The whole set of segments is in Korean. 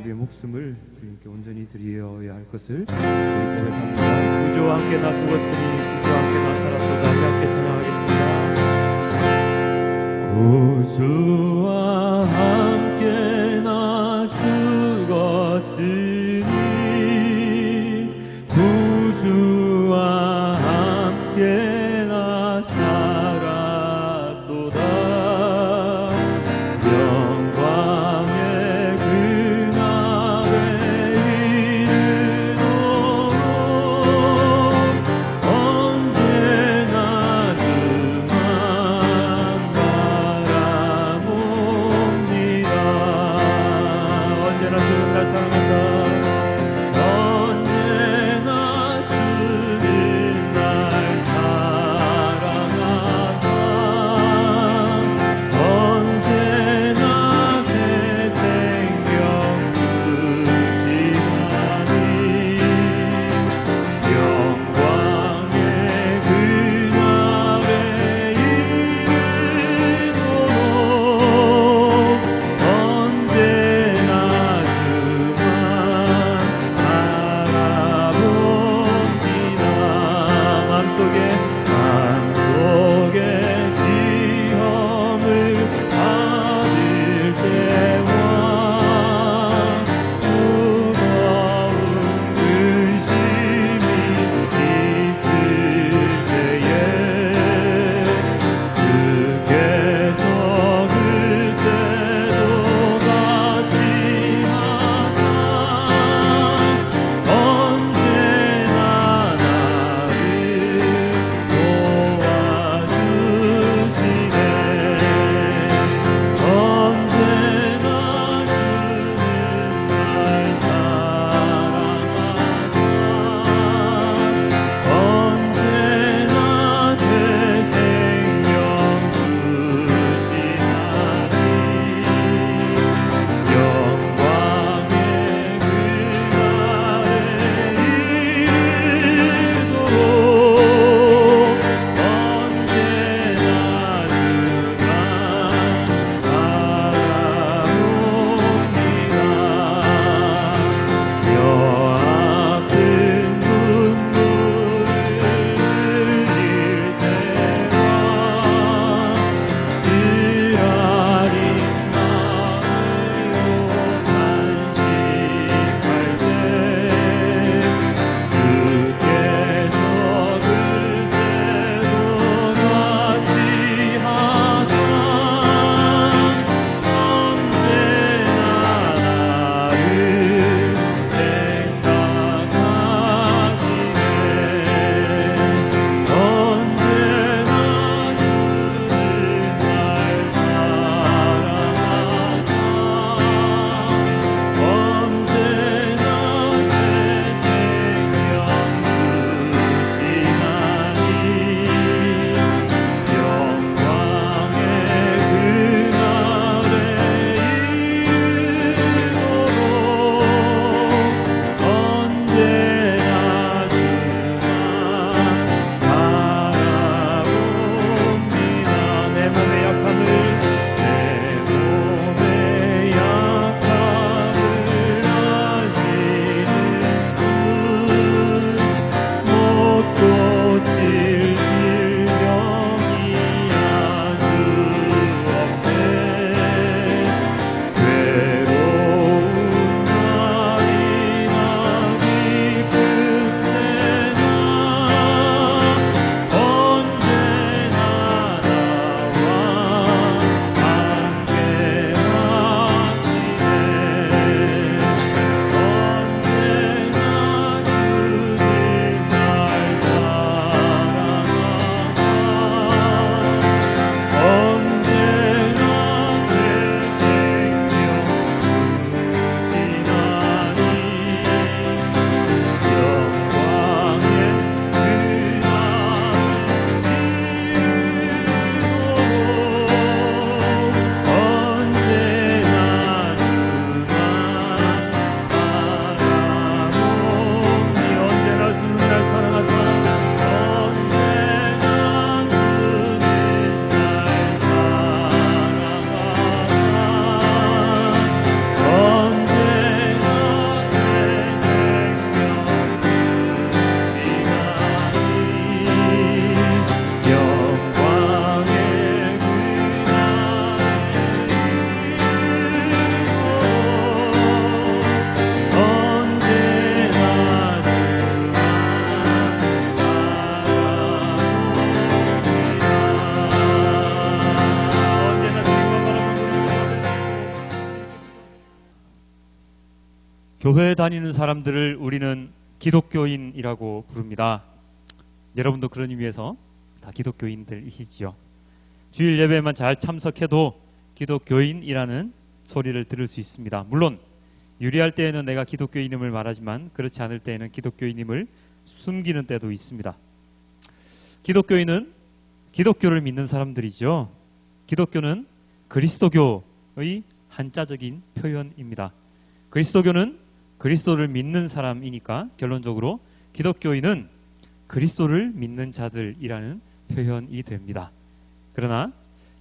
우리의 목숨을 주님께 온전히 드려야 할 것을 고백합니다. 구주와 함께 나 죽었으니 구주와 함께 나 살았도다. 함께 찬양하겠습니다. 구주와 함께 나 죽었으니 구주와 함께 나 살았도다. 영광의 그날에 이르도록 언제나 주만 바라봅니다. 언제나 주를 날 사랑하사 언제나 주만 교회에 다니는 사람들을 우리는 기독교인이라고 부릅니다. 여러분도 그런 의미에서 다 기독교인들이시지요. 주일 예배에만 잘 참석해도 기독교인이라는 소리를 들을 수 있습니다. 물론 유리할 때에는 내가 기독교인임을 말하지만 그렇지 않을 때에는 기독교인임을 숨기는 때도 있습니다. 기독교인은 기독교를 믿는 사람들이죠. 기독교는 그리스도교의 한자적인 표현입니다. 그리스도교는 그리스도를 믿는 사람이니까 결론적으로 기독교인은 그리스도를 믿는 자들이라는 표현이 됩니다. 그러나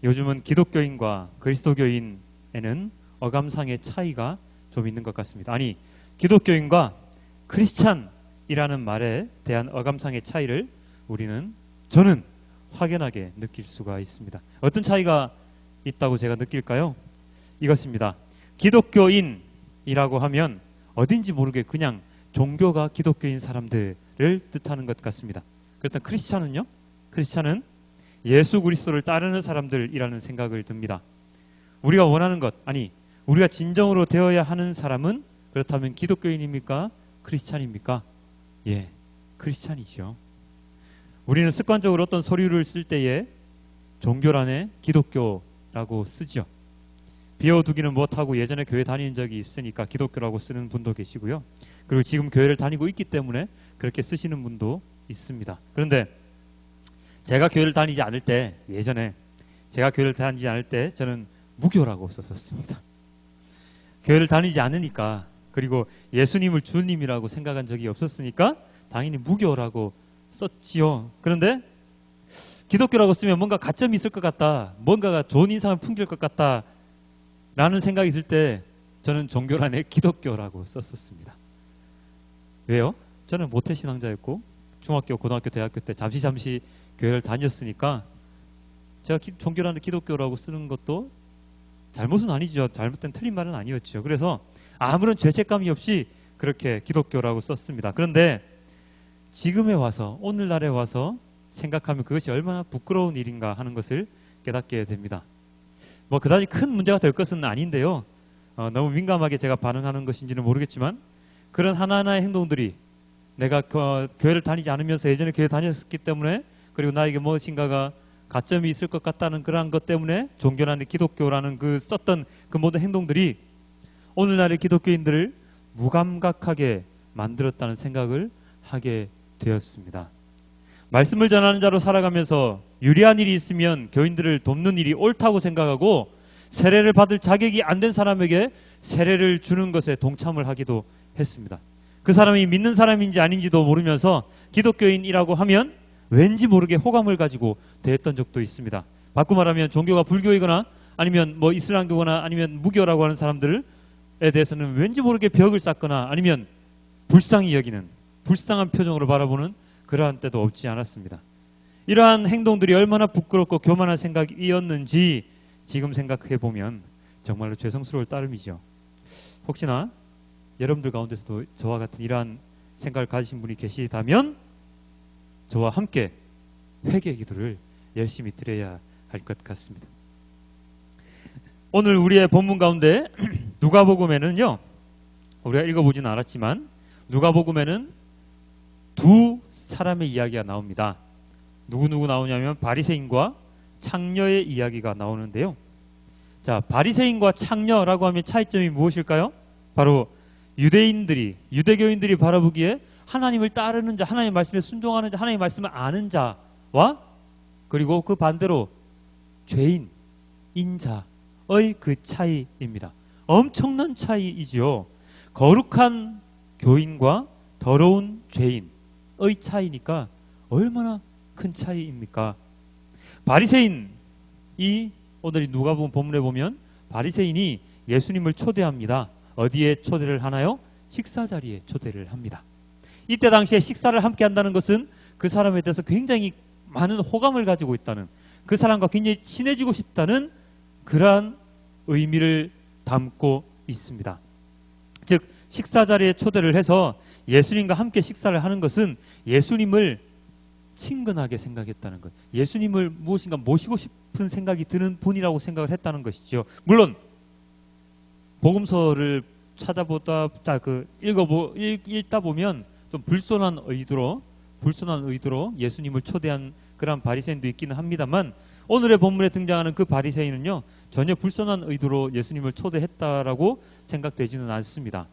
요즘은 기독교인과 그리스도교인에는 어감상의 차이가 좀 있는 것 같습니다. 아니, 기독교인과 크리스찬이라는 말에 대한 어감상의 차이를 저는 확연하게 느낄 수가 있습니다. 어떤 차이가 있다고 제가 느낄까요? 이것입니다. 기독교인이라고 하면 어딘지 모르게 그냥 종교가 기독교인 사람들을 뜻하는 것 같습니다. 그렇다면 크리스찬은요? 크리스찬은 예수 그리스도를 따르는 사람들이라는 생각을 듭니다. 우리가 원하는 것, 아니 우리가 진정으로 되어야 하는 사람은 그렇다면 기독교인입니까? 크리스찬입니까? 예, 크리스찬이죠. 우리는 습관적으로 어떤 서류를 쓸 때에 종교란에 기독교라고 쓰죠. 비워두기는 못하고 예전에 교회 다니는 적이 있으니까 기독교라고 쓰는 분도 계시고요. 그리고 지금 교회를 다니고 있기 때문에 그렇게 쓰시는 분도 있습니다. 그런데 제가 교회를 다니지 않을 때, 예전에 제가 교회를 다니지 않을 때 저는 무교라고 썼었습니다. 교회를 다니지 않으니까, 그리고 예수님을 주님이라고 생각한 적이 없었으니까 당연히 무교라고 썼지요. 그런데 기독교라고 쓰면 뭔가 가점이 있을 것 같다, 뭔가가 좋은 인상을 풍길 것 같다 라는 생각이 들 때 저는 종교란에 기독교라고 썼었습니다. 왜요? 저는 모태신앙자였고 중학교, 고등학교, 대학교 때 잠시 교회를 다녔으니까 제가 종교란에 기독교라고 쓰는 것도 잘못은 아니죠. 잘못된 틀린 말은 아니었죠. 그래서 아무런 죄책감이 없이 그렇게 기독교라고 썼습니다. 그런데 지금에 와서, 오늘날에 와서 생각하면 그것이 얼마나 부끄러운 일인가 하는 것을 깨닫게 됩니다. 뭐 그다지 큰 문제가 될 것은 아닌데요. 너무 민감하게 제가 반응하는 것인지는 모르겠지만 그런 하나하나의 행동들이 내가 교회를 다니지 않으면서 예전에 교회 다녔기 때문에, 그리고 나에게 무엇인가가 가점이 있을 것 같다는 그러한 것 때문에 종교라는 기독교라는 그 썼던 그 모든 행동들이 오늘날의 기독교인들을 무감각하게 만들었다는 생각을 하게 되었습니다. 말씀을 전하는 자로 살아가면서 유리한 일이 있으면 교인들을 돕는 일이 옳다고 생각하고 세례를 받을 자격이 안 된 사람에게 세례를 주는 것에 동참을 하기도 했습니다. 그 사람이 믿는 사람인지 아닌지도 모르면서 기독교인이라고 하면 왠지 모르게 호감을 가지고 대했던 적도 있습니다. 바꿔 말하면 종교가 불교이거나 아니면 뭐 이슬람교거나 아니면 무교라고 하는 사람들에 대해서는 왠지 모르게 벽을 쌓거나 아니면 불쌍히 여기는, 불쌍한 표정으로 바라보는 그러한 때도 없지 않았습니다. 이러한 행동들이 얼마나 부끄럽고 교만한 생각이었는지 지금 생각해 보면 정말로 죄송스러울 따름이죠. 혹시나 여러분들 가운데서도 저와 같은 이러한 생각을 가지신 분이 계시다면 저와 함께 회개 기도를 열심히 드려야 할 것 같습니다. 오늘 우리의 본문 가운데 누가복음에는요, 우리가 읽어보지는 않았지만 누가복음에는 두 사람의 이야기가 나옵니다. 누구 나오냐면 바리새인과 창녀의 이야기가 나오는데요. 자, 바리새인과 창녀라고 하면 차이점이 무엇일까요? 바로 유대교인들이 바라보기에 하나님을 따르는 자, 하나님의 말씀에 순종하는 자, 하나님의 말씀을 아는 자와 그리고 그 반대로 죄인, 인자의 그 차이입니다. 엄청난 차이이지요. 거룩한 교인과 더러운 죄인의 차이니까 얼마나 큰 차이입니까? 바리새인이, 오늘 누가복음 본문에 보면 바리새인이 예수님을 초대합니다. 어디에 초대를 하나요? 식사 자리에 초대를 합니다. 이때 당시에 식사를 함께 한다는 것은 그 사람에 대해서 굉장히 많은 호감을 가지고 있다는, 그 사람과 굉장히 친해지고 싶다는 그러한 의미를 담고 있습니다. 즉 식사 자리에 초대를 해서 예수님과 함께 식사를 하는 것은 예수님을 친근하게 생각했다는 것, 예수님을 무엇인가 모시고 싶은 생각이 드는 분이라고 생각을 했다는 것이죠. 물론 복음서를 찾아보다 읽다 보면 좀 불손한 의도로 예수님을 초대한 그런 바리새인도 있기는 합니다만, 오늘의 본문에 등장하는 그 바리새인은요 전혀 불손한 의도로 예수님을 초대했다라고 생각되지는 않습니다.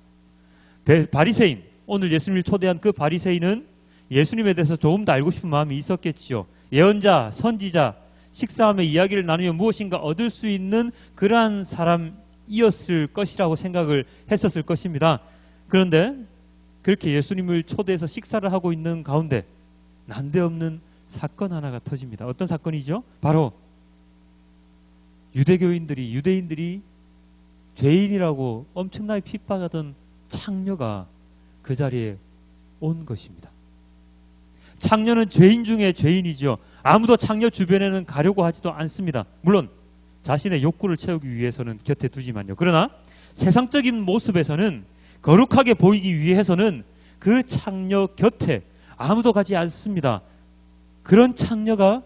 바리새인, 오늘 예수님을 초대한 그 바리새인은 예수님에 대해서 조금 더 알고 싶은 마음이 있었겠지요. 예언자, 선지자, 식사하며 이야기를 나누며 무엇인가 얻을 수 있는 그러한 사람이었을 것이라고 생각을 했었을 것입니다. 그런데 그렇게 예수님을 초대해서 식사를 하고 있는 가운데 난데없는 사건 하나가 터집니다. 어떤 사건이죠? 바로 유대인들이 죄인이라고 엄청나게 핍박하던 창녀가 그 자리에 온 것입니다. 창녀는 죄인 중에 죄인이죠. 아무도 창녀 주변에는 가려고 하지도 않습니다. 물론 자신의 욕구를 채우기 위해서는 곁에 두지만요. 그러나 세상적인 모습에서는 거룩하게 보이기 위해서는 그 창녀 곁에 아무도 가지 않습니다. 그런 창녀가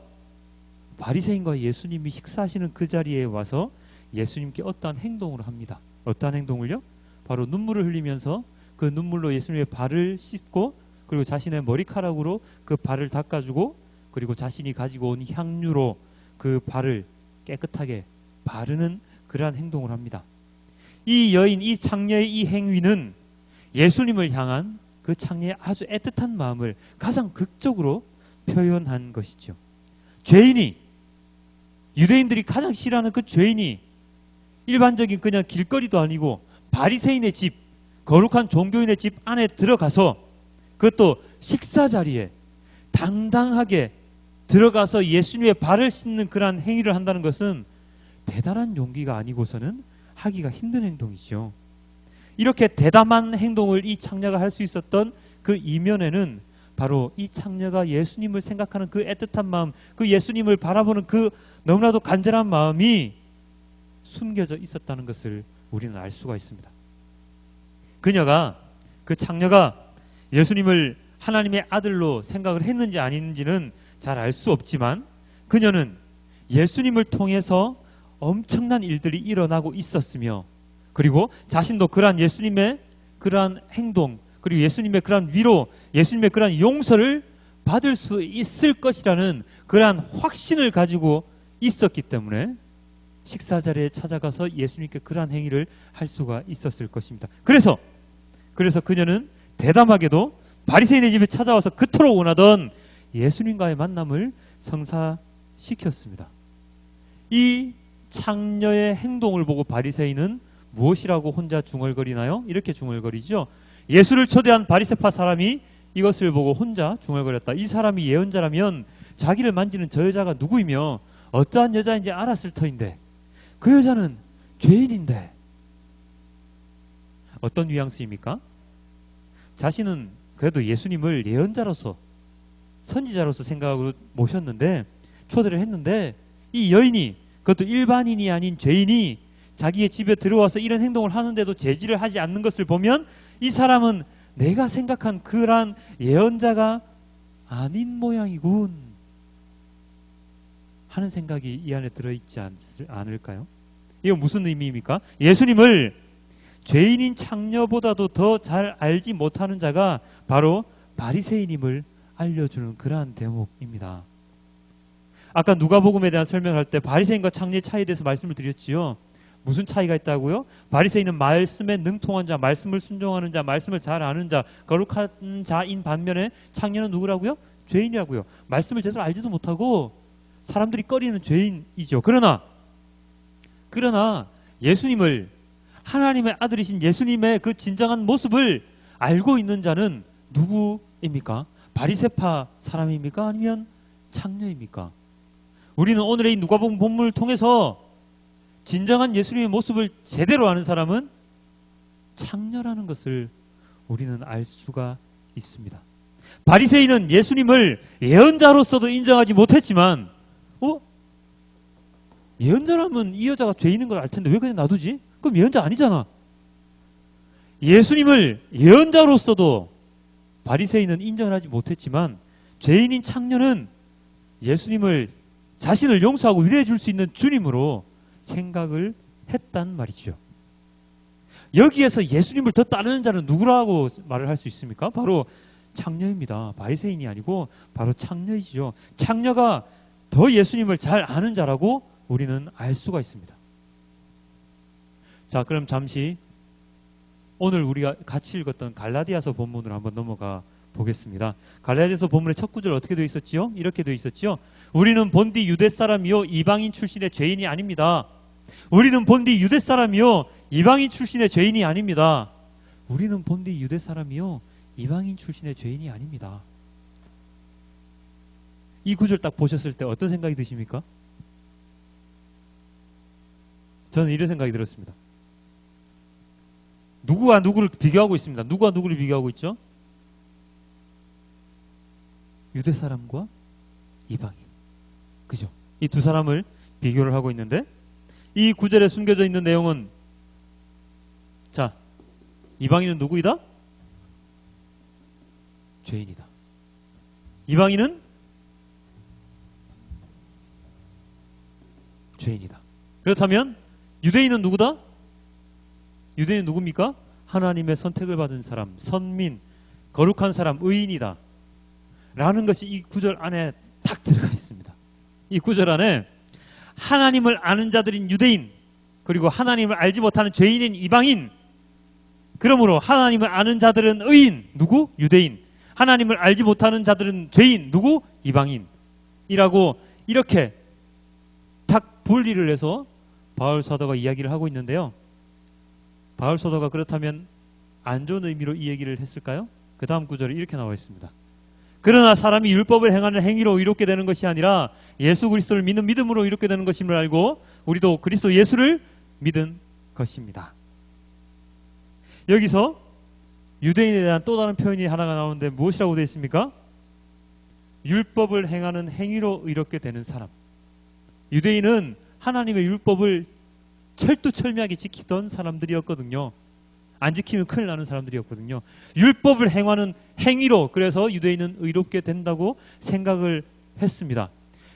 바리새인과 예수님이 식사하시는 그 자리에 와서 예수님께 어떠한 행동을 합니다. 어떠한 행동을요? 바로 눈물을 흘리면서 그 눈물로 예수님의 발을 씻고, 그리고 자신의 머리카락으로 그 발을 닦아주고, 그리고 자신이 가지고 온 향유로 그 발을 깨끗하게 바르는 그러한 행동을 합니다. 이 여인, 이 창녀의 이 행위는 예수님을 향한 그 창녀의 아주 애틋한 마음을 가장 극적으로 표현한 것이죠. 유대인들이 가장 싫어하는 그 죄인이 일반적인 그냥 길거리도 아니고 바리새인의 집, 거룩한 종교인의 집 안에 들어가서, 그것도 식사 자리에 당당하게 들어가서 예수님의 발을 씻는 그러한 행위를 한다는 것은 대단한 용기가 아니고서는 하기가 힘든 행동이죠. 이렇게 대담한 행동을 이 창녀가 할 수 있었던 그 이면에는 바로 이 창녀가 예수님을 생각하는 그 애틋한 마음, 그 예수님을 바라보는 그 너무나도 간절한 마음이 숨겨져 있었다는 것을 우리는 알 수가 있습니다. 그 창녀가 예수님을 하나님의 아들로 생각을 했는지 아닌지는 잘 알 수 없지만, 그녀는 예수님을 통해서 엄청난 일들이 일어나고 있었으며, 그리고 자신도 그러한 예수님의 그러한 행동, 그리고 예수님의 그러한 위로, 예수님의 그러한 용서를 받을 수 있을 것이라는 그러한 확신을 가지고 있었기 때문에 식사 자리에 찾아가서 예수님께 그러한 행위를 할 수가 있었을 것입니다. 그래서 그녀는 대담하게도 바리새인의 집에 찾아와서 그토록 원하던 예수님과의 만남을 성사시켰습니다. 이 창녀의 행동을 보고 바리새인은 무엇이라고 혼자 중얼거리나요? 이렇게 중얼거리죠. 예수를 초대한 바리새파 사람이 이것을 보고 혼자 중얼거렸다. 이 사람이 예언자라면 자기를 만지는 저 여자가 누구이며 어떠한 여자인지 알았을 터인데 그 여자는 죄인인데. 어떤 뉘앙스입니까? 자신은 그래도 예수님을 예언자로서, 선지자로서 생각하고 모셨는데, 초대를 했는데, 이 여인이, 그것도 일반인이 아닌 죄인이 자기의 집에 들어와서 이런 행동을 하는데도 제지를 하지 않는 것을 보면 이 사람은 내가 생각한 그러한 예언자가 아닌 모양이군 하는 생각이 이 안에 들어있지 않을까요? 이거 무슨 의미입니까? 예수님을 죄인인 창녀보다도 더 잘 알지 못하는 자가 바로 바리새인임을 알려주는 그러한 대목입니다. 아까 누가복음에 대한 설명할 때 바리새인과 창녀의 차이에 대해서 말씀을 드렸지요. 무슨 차이가 있다고요? 바리새인은 말씀에 능통한 자, 말씀을 순종하는 자, 말씀을 잘 아는 자, 거룩한 자인 반면에 창녀는 누구라고요? 죄인이라고요. 말씀을 제대로 알지도 못하고 사람들이 꺼리는 죄인이죠. 그러나 예수님을, 하나님의 아들이신 예수님의 그 진정한 모습을 알고 있는 자는 누구입니까? 바리새파 사람입니까? 아니면 창녀입니까? 우리는 오늘의 이 누가복음 본문을 통해서 진정한 예수님의 모습을 제대로 아는 사람은 창녀라는 것을 우리는 알 수가 있습니다. 바리새인은 예수님을 예언자로서도 인정하지 못했지만, 예언자라면 이 여자가 죄인인 걸 알 텐데 왜 그냥 놔두지? 그럼 예언자 아니잖아. 예수님을 예언자로서도 바리새인은 인정을 하지 못했지만, 죄인인 창녀는 예수님을, 자신을 용서하고 위로해 줄 수 있는 주님으로 생각을 했단 말이죠. 여기에서 예수님을 더 따르는 자는 누구라고 말을 할 수 있습니까? 바로 창녀입니다. 바리새인이 아니고 바로 창녀이죠. 창녀가 더 예수님을 잘 아는 자라고 우리는 알 수가 있습니다. 자, 그럼 잠시 오늘 우리가 같이 읽었던 갈라디아서 본문으로 한번 넘어가 보겠습니다. 갈라디아서 본문의 첫 구절 어떻게 되어 있었지요? 이렇게 되어 있었지요. 우리는 본디 유대 사람이요 이방인 출신의 죄인이 아닙니다. 우리는 본디 유대 사람이요 이방인 출신의 죄인이 아닙니다. 우리는 본디 유대 사람이요 이방인 출신의 죄인이 아닙니다. 이 구절 딱 보셨을 때 어떤 생각이 드십니까? 저는 이런 생각이 들었습니다. 누구와 누구를 비교하고 있습니다. 누구와 누구를 비교하고 있죠? 유대 사람과 이방인. 그죠? 이 두 사람을 비교를 하고 있는데 이 구절에 숨겨져 있는 내용은 자, 이방인은 누구이다? 죄인이다. 이방인은 죄인이다. 그렇다면 유대인은 누구다? 유대인은 누굽니까? 하나님의 선택을 받은 사람, 선민, 거룩한 사람, 의인이다. 라는 것이 이 구절 안에 딱 들어가 있습니다. 이 구절 안에 하나님을 아는 자들인 유대인, 그리고 하나님을 알지 못하는 죄인인 이방인, 그러므로 하나님을 아는 자들은 의인, 누구? 유대인. 하나님을 알지 못하는 자들은 죄인, 누구? 이방인이라고 이렇게 딱 분리를 해서 바울 사도가 이야기를 하고 있는데요. 바울 사도가 그렇다면 안 좋은 의미로 이 얘기를 했을까요? 그 다음 구절에 이렇게 나와 있습니다. 그러나 사람이 율법을 행하는 행위로 의롭게 되는 것이 아니라 예수 그리스도를 믿는 믿음으로 의롭게 되는 것임을 알고 우리도 그리스도 예수를 믿은 것입니다. 여기서 유대인에 대한 또 다른 표현이 하나가 나오는데 무엇이라고 되어 있습니까? 율법을 행하는 행위로 의롭게 되는 사람. 유대인은 하나님의 율법을 철두철미하게 지키던 사람들이었거든요. 안 지키면 큰일 나는 사람들이었거든요. 율법을 행하는 행위로, 그래서 유대인은 의롭게 된다고 생각을 했습니다.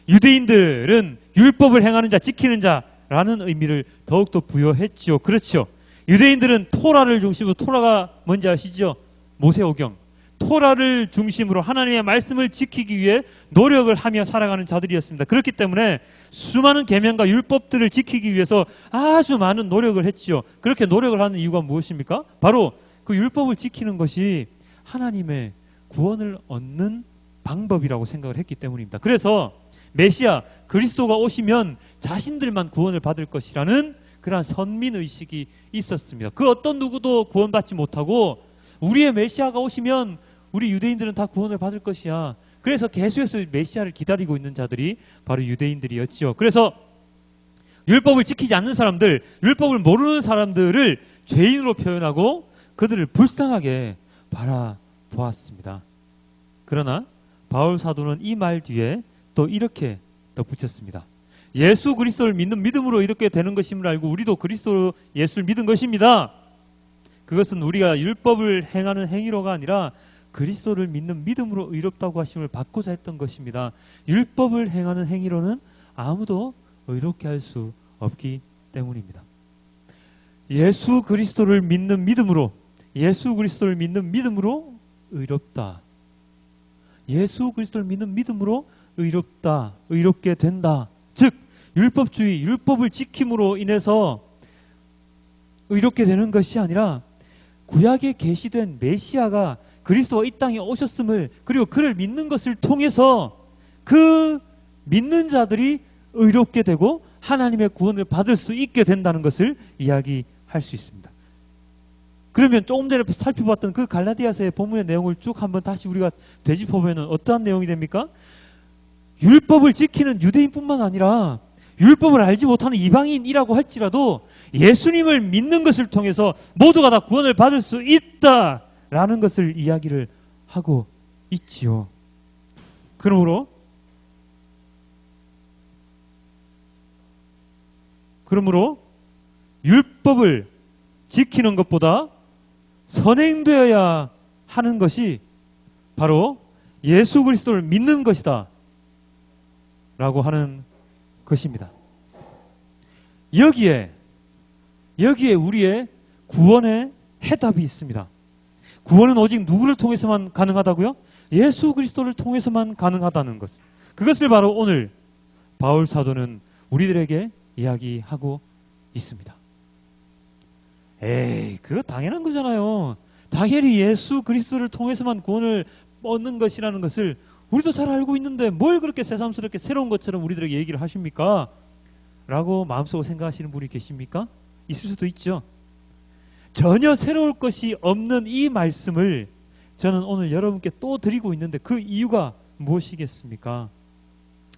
유대인들은 율법을 행하는 자, 지키는 자라는 의미를 더욱더 부여했지요. 그렇죠. 유대인들은 토라를 중심으로, 토라가 뭔지 아시죠? 모세오경. 토라를 중심으로 하나님의 말씀을 지키기 위해 노력을 하며 살아가는 자들이었습니다. 그렇기 때문에 수많은 계명과 율법들을 지키기 위해서 아주 많은 노력을 했지요. 그렇게 노력을 하는 이유가 무엇입니까? 바로 그 율법을 지키는 것이 하나님의 구원을 얻는 방법이라고 생각을 했기 때문입니다. 그래서 메시아 그리스도가 오시면 자신들만 구원을 받을 것이라는 그러한 선민의식이 있었습니다. 그 어떤 누구도 구원받지 못하고 우리의 메시아가 오시면 우리 유대인들은 다 구원을 받을 것이야. 그래서 계속해서 메시아를 기다리고 있는 자들이 바로 유대인들이었죠. 그래서 율법을 지키지 않는 사람들, 율법을 모르는 사람들을 죄인으로 표현하고 그들을 불쌍하게 바라보았습니다. 그러나 바울 사도는 이 말 뒤에 또 이렇게 덧붙였습니다. 예수 그리스도를 믿는 믿음으로 이렇게 되는 것임을 알고 우리도 그리스도 예수를 믿은 것입니다. 그것은 우리가 율법을 행하는 행위로가 아니라 그리스도를 믿는 믿음으로 의롭다고 하심을 받고자 했던 것입니다. 율법을 행하는 행위로는 아무도 의롭게 할 수 없기 때문입니다. 예수 그리스도를 믿는 믿음으로, 예수 그리스도를 믿는 믿음으로 의롭다. 예수 그리스도를 믿는 믿음으로 의롭다, 의롭게 된다. 즉 율법주의, 율법을 지킴으로 인해서 의롭게 되는 것이 아니라 구약에 계시된 메시아가 그리스도가 이 땅에 오셨음을, 그리고 그를 믿는 것을 통해서 그 믿는 자들이 의롭게 되고 하나님의 구원을 받을 수 있게 된다는 것을 이야기할 수 있습니다. 그러면 조금 전에 살펴봤던 그 갈라디아서의 본문의 내용을 쭉 한번 다시 우리가 되짚어보면 어떠한 내용이 됩니까? 율법을 지키는 유대인뿐만 아니라 율법을 알지 못하는 이방인이라고 할지라도 예수님을 믿는 것을 통해서 모두가 다 구원을 받을 수 있다라는 것을 이야기를 하고 있지요. 그러므로 율법을 지키는 것보다 선행되어야 하는 것이 바로 예수 그리스도를 믿는 것이다 라고 하는 것입니다. 여기에 우리의 구원의 해답이 있습니다. 구원은 오직 누구를 통해서만 가능하다고요? 예수 그리스도를 통해서만 가능하다는 것. 그것을 바로 오늘 바울 사도는 우리들에게 이야기하고 있습니다. 에이, 그거 당연한 거잖아요. 당연히 예수 그리스도를 통해서만 구원을 얻는 것이라는 것을 우리도 잘 알고 있는데 뭘 그렇게 새삼스럽게 새로운 것처럼 우리들에게 얘기를 하십니까? 라고 마음속으로 생각하시는 분이 계십니까? 있을 수도 있죠. 전혀 새로울 것이 없는 이 말씀을 저는 오늘 여러분께 또 드리고 있는데 그 이유가 무엇이겠습니까?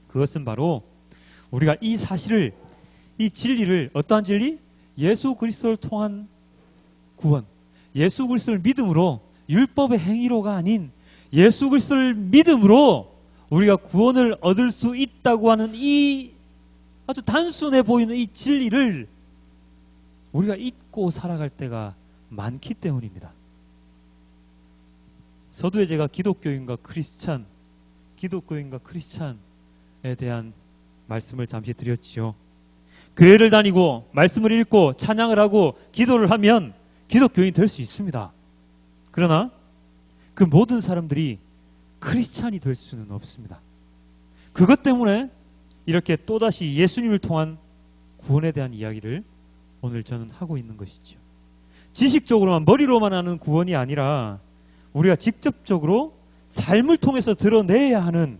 그것은 바로 우리가 이 사실을, 이 진리를, 어떠한 진리? 예수 그리스도를 통한 구원, 예수 그리스도를 믿음으로, 율법의 행위로가 아닌 예수 그리스도를 믿음으로 우리가 구원을 얻을 수 있다고 하는 이 아주 단순해 보이는 이 진리를 우리가 잊고 살아갈 때가 많기 때문입니다. 서두에 제가 기독교인과 크리스찬에 대한 말씀을 잠시 드렸지요. 교회를 다니고 말씀을 읽고 찬양을 하고 기도를 하면 기독교인이 될 수 있습니다. 그러나 그 모든 사람들이 크리스찬이 될 수는 없습니다. 그것 때문에 이렇게 또다시 예수님을 통한 구원에 대한 이야기를 오늘 저는 하고 있는 것이죠. 지식적으로만, 머리로만 하는 구원이 아니라 우리가 직접적으로 삶을 통해서 드러내야 하는,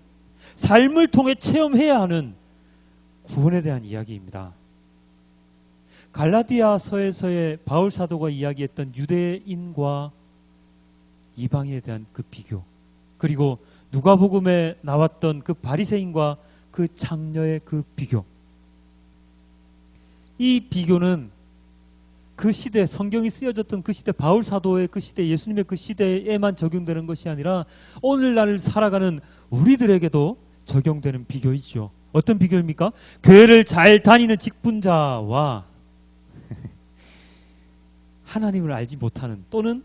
삶을 통해 체험해야 하는 구원에 대한 이야기입니다. 갈라디아서에서의 바울 사도가 이야기했던 유대인과 이방인에 대한 그 비교, 그리고 누가복음에 나왔던 그 바리새인과 그 창녀의 그 비교, 이 비교는 그 시대, 성경이 쓰여졌던 그 시대, 바울 사도의 그 시대, 예수님의 그 시대에만 적용되는 것이 아니라 오늘날 살아가는 우리들에게도 적용되는 비교이죠. 어떤 비교입니까? 교회를 잘 다니는 직분자와 하나님을 알지 못하는, 또는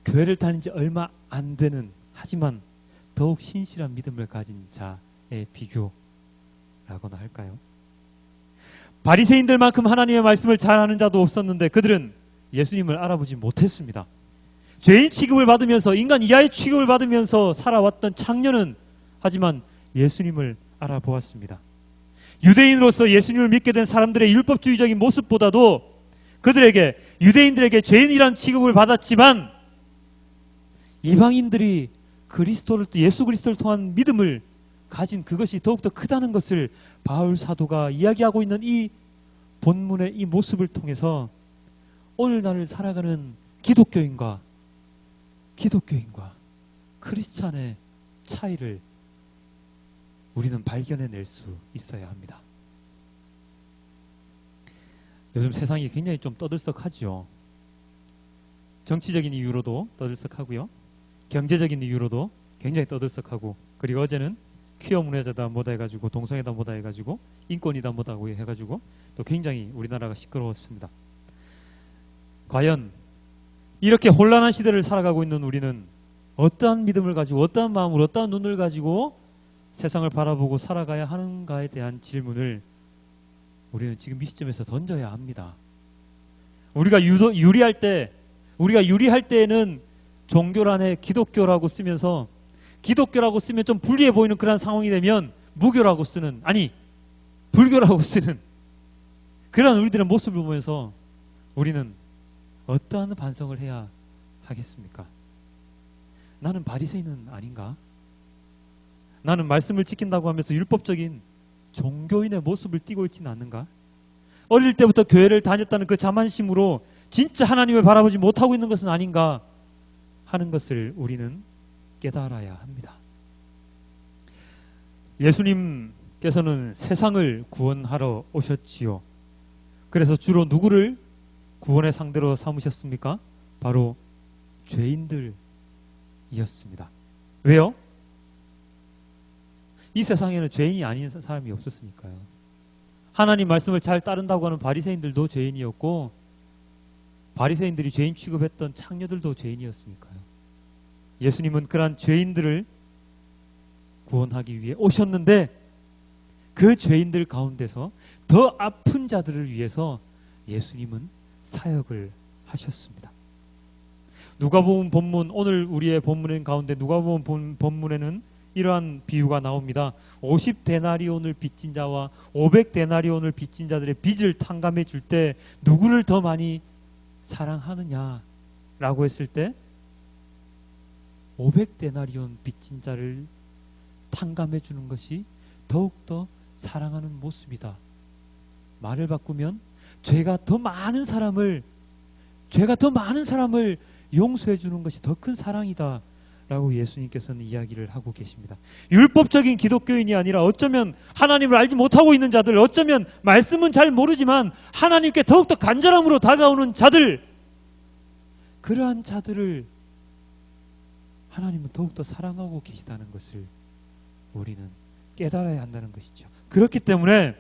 교회를 다닌 지 얼마 안 되는 하지만 더욱 신실한 믿음을 가진 자의 비교라고나 할까요? 바리새인들만큼 하나님의 말씀을 잘 아는 자도 없었는데 그들은 예수님을 알아보지 못했습니다. 죄인 취급을 받으면서, 인간 이하의 취급을 받으면서 살아왔던 창녀는 하지만 예수님을 알아보았습니다. 유대인으로서 예수님을 믿게 된 사람들의 율법주의적인 모습보다도 그들에게, 유대인들에게 죄인이란 취급을 받았지만 이방인들이 그리스도를, 예수 그리스도를 통한 믿음을 가진 그것이 더욱더 크다는 것을 바울 사도가 이야기하고 있는 이 본문의 이 모습을 통해서 오늘날을 살아가는 기독교인과 크리스찬의 차이를 우리는 발견해낼 수 있어야 합니다. 요즘 세상이 굉장히 좀 떠들썩하죠. 정치적인 이유로도 떠들썩하고요, 경제적인 이유로도 굉장히 떠들썩하고, 그리고 어제는 퀴어 문화자다 뭐다 해가지고, 동성애다 뭐다 해가지고, 인권이다 뭐다 해가지고 또 굉장히 우리나라가 시끄러웠습니다. 과연 이렇게 혼란한 시대를 살아가고 있는 우리는 어떠한 믿음을 가지고, 어떠한 마음으로, 어떠한 눈을 가지고 세상을 바라보고 살아가야 하는가에 대한 질문을 우리는 지금 이 시점에서 던져야 합니다. 우리가 유리할 때에는 종교란에 기독교라고 쓰면서, 기독교라고 쓰면 좀 불리해 보이는 그런 상황이 되면 무교라고 쓰는, 아니 불교라고 쓰는 그런 우리들의 모습을 보면서 우리는 어떠한 반성을 해야 하겠습니까? 나는 바리새인은 아닌가? 나는 말씀을 지킨다고 하면서 율법적인 종교인의 모습을 띠고 있지는 않는가? 어릴 때부터 교회를 다녔다는 그 자만심으로 진짜 하나님을 바라보지 못하고 있는 것은 아닌가 하는 것을 우리는 깨달아야 합니다. 예수님께서는 세상을 구원하러 오셨지요. 그래서 주로 누구를 구원의 상대로 삼으셨습니까? 바로 죄인들이었습니다. 왜요? 이 세상에는 죄인이 아닌 사람이 없었으니까요. 하나님 말씀을 잘 따른다고 하는 바리새인들도 죄인이었고, 바리새인들이 죄인 취급했던 창녀들도 죄인이었으니까요. 예수님은 그러한 죄인들을 구원하기 위해 오셨는데 그 죄인들 가운데서 더 아픈 자들을 위해서 예수님은 사역을 하셨습니다. 누가복음 본문, 오늘 우리의 본문 가운데 누가복음 본문에는 이러한 비유가 나옵니다. 50데나리온을 빚진 자와 500데나리온을 빚진 자들의 빚을 탕감해 줄 때 누구를 더 많이 사랑하느냐라고 했을 때 500데나리온 빚진 자를 탕감해 주는 것이 더욱더 사랑하는 모습이다. 말을 바꾸면 죄가 더 많은 사람을 용서해 주는 것이 더 큰 사랑이다 라고 예수님께서는 이야기를 하고 계십니다. 율법적인 기독교인이 아니라 어쩌면 하나님을 알지 못하고 있는 자들, 어쩌면 말씀은 잘 모르지만 하나님께 더욱더 간절함으로 다가오는 자들, 그러한 자들을 하나님은 더욱더 사랑하고 계시다는 것을 우리는 깨달아야 한다는 것이죠. 그렇기 때문에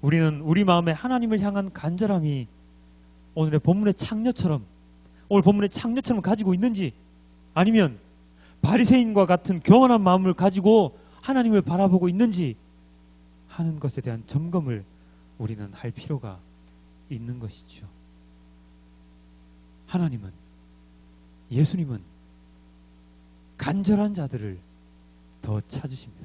우리는 우리 마음에 하나님을 향한 간절함이 오늘 본문의 창녀처럼 가지고 있는지, 아니면 바리새인과 같은 교만한 마음을 가지고 하나님을 바라보고 있는지 하는 것에 대한 점검을 우리는 할 필요가 있는 것이죠. 예수님은 간절한 자들을 더 찾으십니다.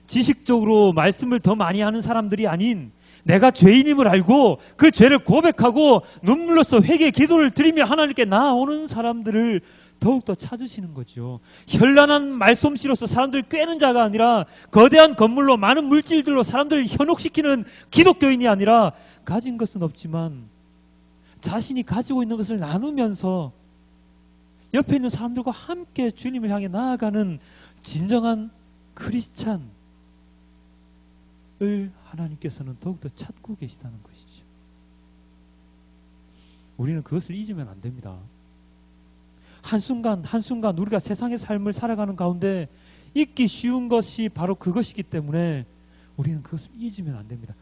지식적으로 말씀을 더 많이 하는 사람들이 아닌, 내가 죄인임을 알고 그 죄를 고백하고 눈물로써 회개 기도를 드리며 하나님께 나아오는 사람들을 더욱더 찾으시는 거죠. 현란한 말솜씨로서 사람들을 꿰는 자가 아니라, 거대한 건물로 많은 물질들로 사람들을 현혹시키는 기독교인이 아니라, 가진 것은 없지만 자신이 가지고 있는 것을 나누면서 옆에 있는 사람들과 함께 주님을 향해 나아가는 진정한 크리스찬을 하나님께서는 더욱더 찾고 계시다는 것이죠. 우리는 그것을 잊으면 안 됩니다. 한순간 우리가 세상의 삶을 살아가는 가운데 잊기 쉬운 것이 바로 그것이기 때문에 우리는 그것을 잊으면 안 됩니다.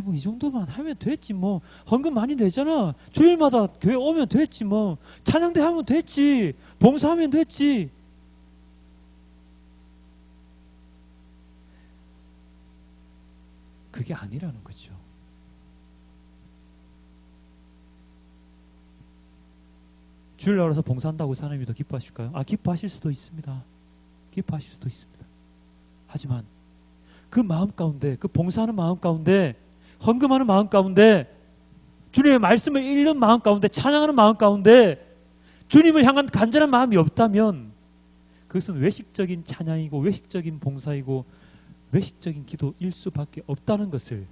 뭐 이 정도만 하면 됐지, 뭐 헌금 많이 내잖아, 주일마다 교회 오면 됐지, 뭐 찬양대 하면 됐지, 봉사하면 됐지. 그게 아니라는 거죠. 주일 나와서 봉사한다고 하나님이 더 기뻐하실까요? 기뻐하실 수도 있습니다. 기뻐하실 수도 있습니다. 하지만 그 마음 가운데, 그 봉사하는 마음 가운데, 헌금하는 마음 가운데, 주님의 말씀을 읽는 마음 가운데, 찬양하는 마음 가운데 주님을 향한 간절한 마음이 없다면 그것은 외식적인 찬양이고 외식적인 봉사이고 외식적인 기도일 수밖에 없다는 것을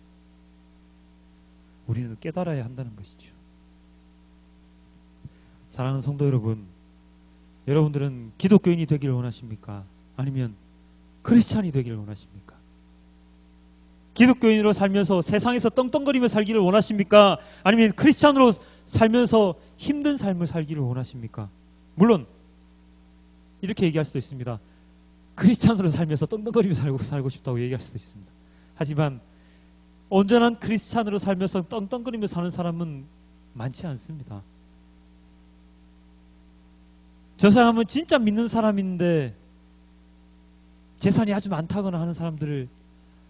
우리는 깨달아야 한다는 것이죠. 사랑하는 성도 여러분, 여러분들은 기독교인이 되기를 원하십니까? 아니면 크리스찬이 되기를 원하십니까? 기독교인으로 살면서 세상에서 떵떵거리며 살기를 원하십니까? 아니면 크리스찬으로 살면서 힘든 삶을 살기를 원하십니까? 물론 이렇게 얘기할 수도 있습니다. 크리스찬으로 살면서 떵떵거리며 살고 싶다고 얘기할 수도 있습니다. 하지만 온전한 크리스찬으로 살면서 떵떵거리며 사는 사람은 많지 않습니다. 저 사람은 진짜 믿는 사람인데 재산이 아주 많다거나 하는 사람들을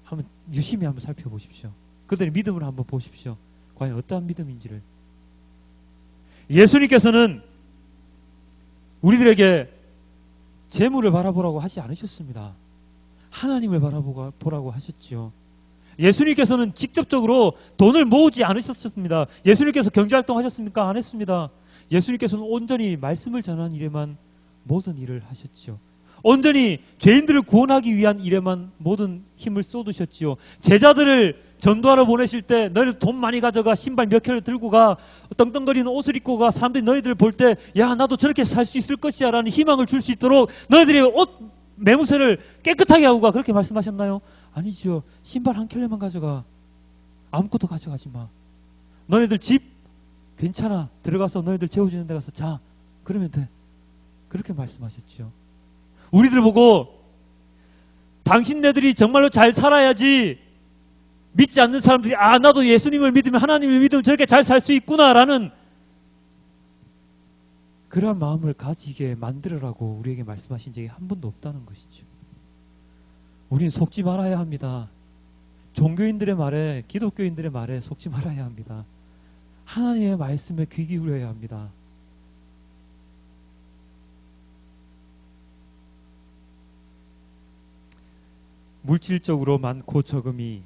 한번 유심히 한번 살펴보십시오. 그들의 믿음을 한번 보십시오. 과연 어떠한 믿음인지를. 예수님께서는 우리들에게 재물을 바라보라고 하지 않으셨습니다. 하나님을 바라보라고 하셨지요. 예수님께서는 직접적으로 돈을 모으지 않으셨습니다. 예수님께서 경제활동 하셨습니까? 안 했습니다. 예수님께서는 온전히 말씀을 전하는 일에만 모든 일을 하셨지요. 온전히 죄인들을 구원하기 위한 일에만 모든 힘을 쏟으셨지요. 제자들을 전도하러 보내실 때 너희들 돈 많이 가져가, 신발 몇 켤레 들고 가, 떵떵거리는 옷을 입고 가, 사람들이 너희들을 볼 때 야 나도 저렇게 살 수 있을 것이야 라는 희망을 줄 수 있도록 너희들이 옷 매무새를 깨끗하게 하고 가, 그렇게 말씀하셨나요? 아니죠. 신발 한 켤레만 가져가, 아무것도 가져가지 마. 너희들 집 괜찮아, 들어가서 너희들 재워주는 데 가서 자, 그러면 돼. 그렇게 말씀하셨죠. 우리들 보고 당신네들이 정말로 잘 살아야지 믿지 않는 사람들이 나도 예수님을 믿으면, 하나님을 믿으면 저렇게 잘 살 수 있구나라는 그러한 마음을 가지게 만들어라고 우리에게 말씀하신 적이 한 번도 없다는 것이죠. 우리는 속지 말아야 합니다. 종교인들의 말에, 기독교인들의 말에 속지 말아야 합니다. 하나님의 말씀에 귀 기울여야 합니다. 물질적으로 많고 적음이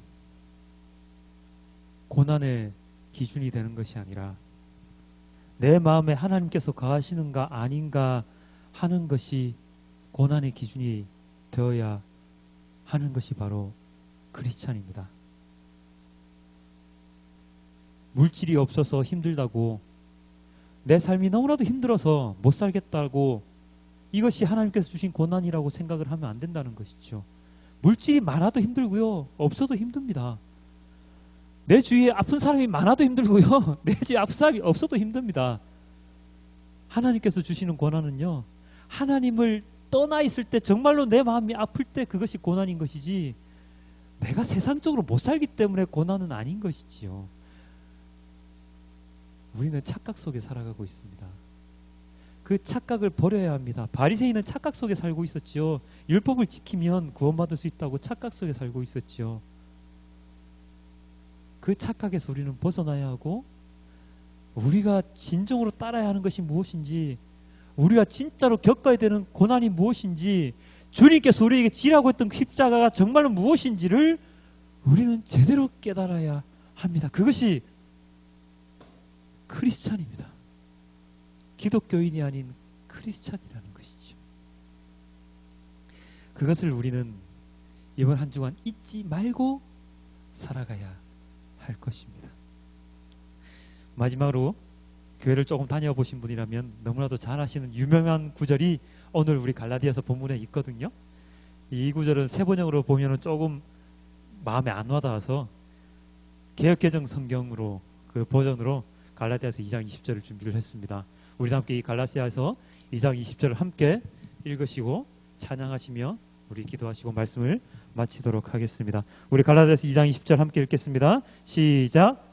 고난의 기준이 되는 것이 아니라 내 마음에 하나님께서 거하시는가 아닌가 하는 것이 고난의 기준이 되어야 하는 것이 바로 크리스찬입니다. 물질이 없어서 힘들다고, 내 삶이 너무나도 힘들어서 못 살겠다고 이것이 하나님께서 주신 고난이라고 생각을 하면 안 된다는 것이죠. 물질이 많아도 힘들고요, 없어도 힘듭니다. 내 주위에 아픈 사람이 많아도 힘들고요, 내 주위에 아픈 사람이 없어도 힘듭니다. 하나님께서 주시는 고난은요, 하나님을 떠나 있을 때, 정말로 내 마음이 아플 때 그것이 고난인 것이지, 내가 세상적으로 못 살기 때문에 고난은 아닌 것이지요. 우리는 착각 속에 살아가고 있습니다. 그 착각을 버려야 합니다. 바리새인은 착각 속에 살고 있었지요. 율법을 지키면 구원받을 수 있다고 착각 속에 살고 있었지요. 그 착각에서 우리는 벗어나야 하고, 우리가 진정으로 따라야 하는 것이 무엇인지, 우리가 진짜로 겪어야 되는 고난이 무엇인지, 주님께서 우리에게 지라고 했던 십자가가 정말로 무엇인지를 우리는 제대로 깨달아야 합니다. 그것이 크리스찬입니다. 기독교인이 아닌 크리스찬이라는 것이죠. 그것을 우리는 이번 한 주간 잊지 말고 살아가야 할 것입니다. 마지막으로 교회를 조금 다녀보신 분이라면 너무나도 잘 아시는 유명한 구절이 오늘 우리 갈라디아서 본문에 있거든요. 이 구절은 새 번역으로 보면 조금 마음에 안 와닿아서 개역개정 성경으로, 그 버전으로 갈라디아서 2장 20절을 준비를 했습니다. 우리 함께 이 갈라디아서 2장 20절을 함께 읽으시고 찬양하시며 우리 기도하시고 말씀을 마치도록 하겠습니다. 우리 갈라디아서 2장 20절 함께 읽겠습니다. 시작.